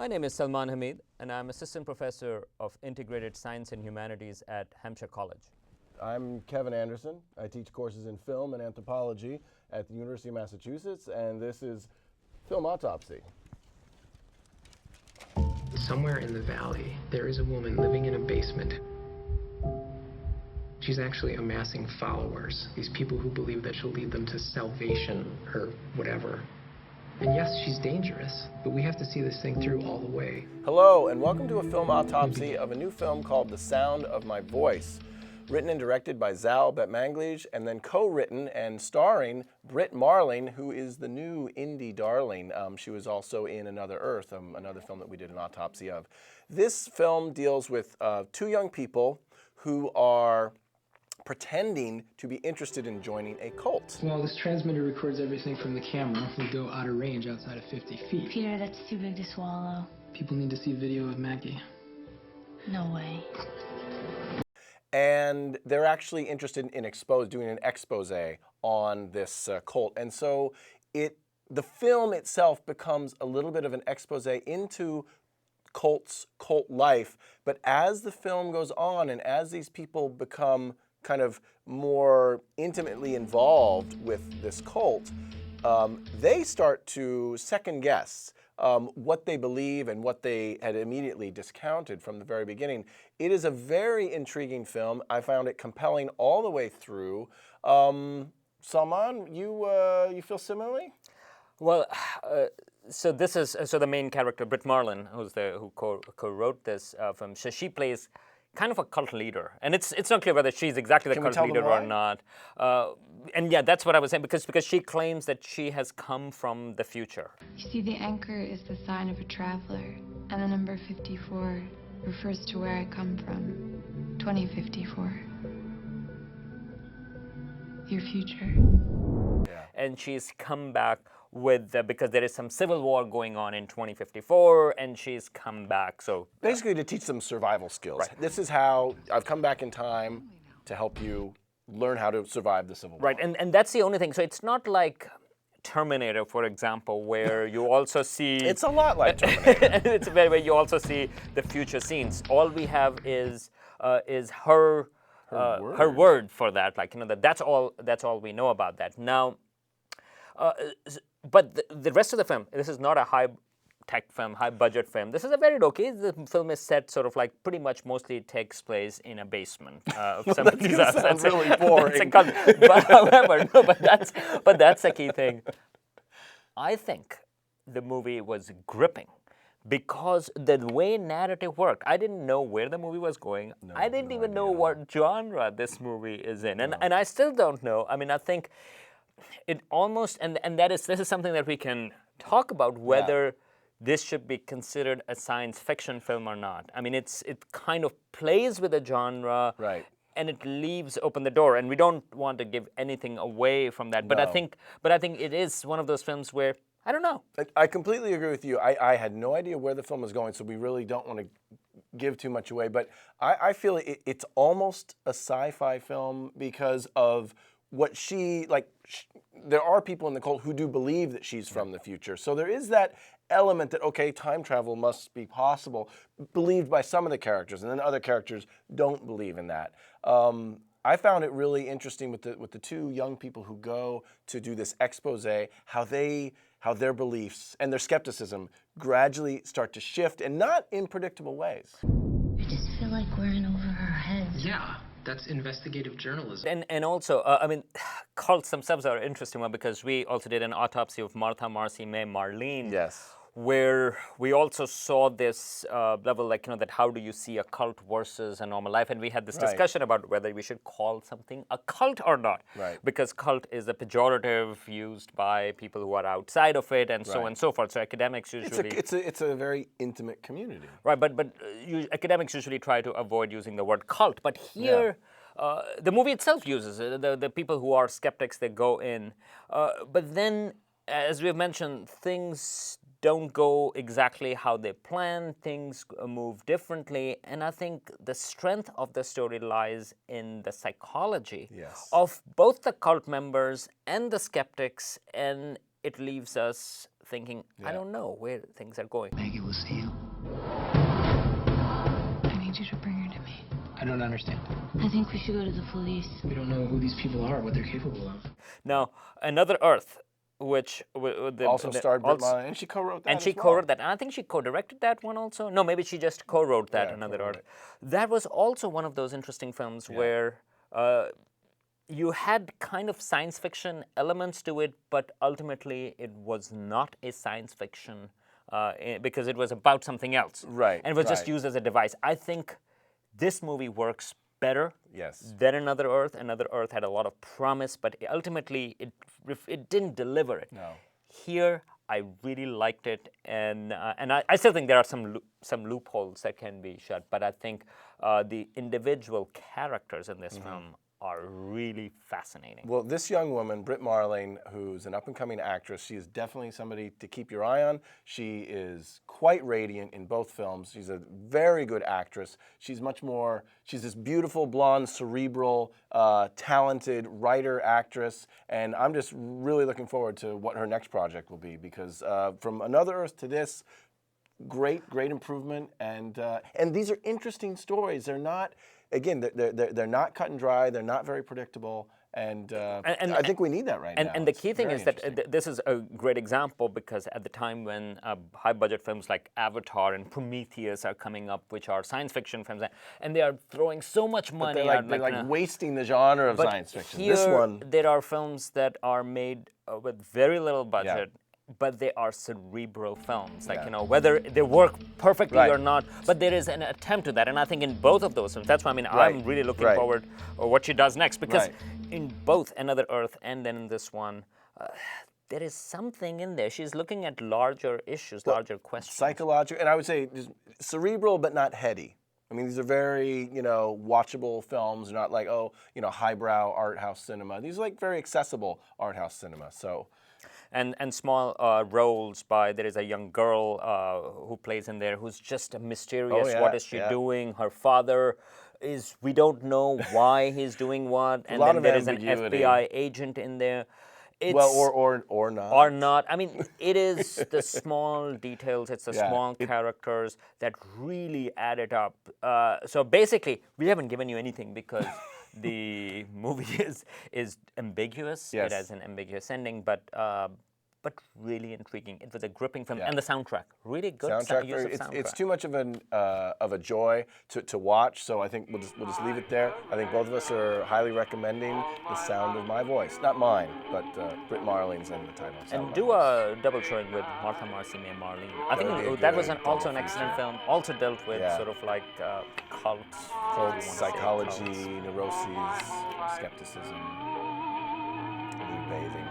My name is Salman Hamid, and I'm Assistant Professor of Integrated Science and Humanities at Hampshire College. I'm Kevin Anderson. I teach courses in film and anthropology at the University of Massachusetts, and this is Film Autopsy. Somewhere in the valley, there is a woman living in a basement. She's actually amassing followers, these people who believe that she'll lead them to salvation or whatever. And yes, she's dangerous, but we have to see this thing through all the way. Hello, and welcome to a film autopsy of a new film called The Sound of My Voice. Written and directed by Zal Betmanglij, and then co-written and starring Brit Marling, who is the new indie darling. She was also in Another Earth, another film that we did an autopsy of. This film deals with two young people who are pretending to be interested in joining a cult. Well, this transmitter records everything from the camera. We go out of range outside of 50 feet. Peter, that's too big to swallow. People need to see video of Maggie. No way. And they're actually interested in doing an expose on this cult. And so the film itself becomes a little bit of an expose into cult life. But as the film goes on and as these people become kind of more intimately involved with this cult, they start to second guess what they believe and what they had immediately discounted from the very beginning. It is a very intriguing film. I found it compelling all the way through. Salman, you feel similarly? Well, so the main character, Brit Marling, who co-wrote this film. So she plays kind of a cult leader, and it's not clear whether she's exactly the cult leader or not. And yeah, that's what I was saying, because she claims that she has come from the future. You see, the anchor is the sign of a traveler, and the number 54 refers to where I come from. 2054. Your future. Yeah. And she's come back because there is some civil war going on in 2054, and she's come back. So basically to teach them survival skills. Right. This is how I've come back in time to help you learn how to survive the civil war. Right, and that's the only thing. So it's not like Terminator, for example, where you also see... It's a lot like Terminator. It's where you also see the future scenes. All we have is her word for that. Like, that's all we know about that. Now, but the rest of the film, this is not a high-tech film, high-budget film. This is a very low-key. The film is set sort of like pretty much mostly takes place in a basement. Somebody's house. That's really boring. But however, but that's the key thing. I think the movie was gripping because the way narrative worked. I didn't know where the movie was going. I didn't even know what genre this movie is in, and I still don't know. I mean, I think it almost, and this is something that we can talk about, whether this should be considered a science fiction film or not. I mean, it kind of plays with the genre, right, and it leaves open the door. And we don't want to give anything away from that. But I think it is one of those films where I don't know. I completely agree with you. I had no idea where the film was going, so we really don't want to give too much away. But I feel it's almost a sci-fi film because of what there are people in the cult who do believe that she's from the future. So there is that element that, okay, time travel must be possible, believed by some of the characters, and then other characters don't believe in that. I found it really interesting with the two young people who go to do this expose, how their beliefs and their skepticism gradually start to shift, and not in predictable ways. I just feel like we're in over our heads. Yeah, that's investigative journalism. And also, I mean, cults themselves are an interesting one because we also did an autopsy of Martha, Marcy, May, Marlene. Yes. Where we also saw this level, like, that how do you see a cult versus a normal life? And we had this discussion about whether we should call something a cult or not. Right. Because cult is a pejorative used by people who are outside of it and so on and so forth. So academics usually... It's a very intimate community. Right, but academics usually try to avoid using the word cult. But here... the movie itself uses it. The people who are skeptics, they go in. But then, as we've mentioned, things don't go exactly how they plan. Things move differently. And I think the strength of the story lies in the psychology of both the cult members and the skeptics. And it leaves us thinking, I don't know where things are going. Maggie will see you. I need you to bring her to me. I don't understand. I think we should go to the police. We don't know who these people are, what they're capable of. Now, Another Earth, which Also starred Britt Marlin, and she co-wrote that and she as well. co-wrote that, and I think she co-directed that one also. No, maybe she just co-wrote that. Yeah, Another co-wrote Earth. That was also one of those interesting films where you had kind of science fiction elements to it, but ultimately it was not a science fiction because it was about something else. Right, And it was just right. used as a device. I think this movie works better Yes. than Another Earth. Another Earth had a lot of promise, but ultimately it didn't deliver it. No. Here, I really liked it, and I still think there are some loopholes that can be shut. But I think the individual characters in this film are really fascinating. Well, this young woman, Britt Marlin, who's an up-and-coming actress, she is definitely somebody to keep your eye on. She is quite radiant in both films. She's a very good actress. She's this beautiful, blonde, cerebral, talented writer, actress, and I'm just really looking forward to what her next project will be, because from Another Earth to this, great improvement, and these are interesting stories. They're not, again, they're not cut and dry. They're not very predictable, and I think we need that right now. And the It's key thing very is that interesting. this is a great example, because at the time when high-budget films like Avatar and Prometheus are coming up, which are science fiction films, and they are throwing so much money They're like wasting the genre of but science fiction. Here, This one, there are films that are made with very little budget, but they are cerebral films. Like, whether they work perfectly Right. or not, but there is an attempt to that. And I think in both of those films, that's why I'm really looking Right. forward to what she does next. Because Right. in both Another Earth and then in this one, there is something in there. She's looking at larger issues, larger questions. psychological, and I would say just cerebral, but not heady. I mean, these are very, watchable films. Not like, highbrow art house cinema. These are like very accessible art house cinema. So. And small roles by, there is a young girl who plays in there who's just a mysterious, what is she doing? Her father we don't know why he's doing what, and lot then of there is an ambiguity. FBI agent in there. It's, or not. or not. I mean, it is the small details, it's the small characters that really add it up. So basically, we haven't given you anything because the movie is ambiguous. Yes. It has an ambiguous ending, but really intriguing. It was a gripping film, and the soundtrack, really good use of soundtrack. It's too much of a joy to watch. So I think we'll just leave it there. I think both of us are highly recommending The Sound of My Voice, not mine, but Britt Marlin's in the title. Sound of And My do Voice. a double showing with Martha Marcy May Marlene. I That would be a think that was good also double an excellent feature. film. Also dealt with Yeah. sort of like cults, Psychology, neuroses, skepticism, mood bathing.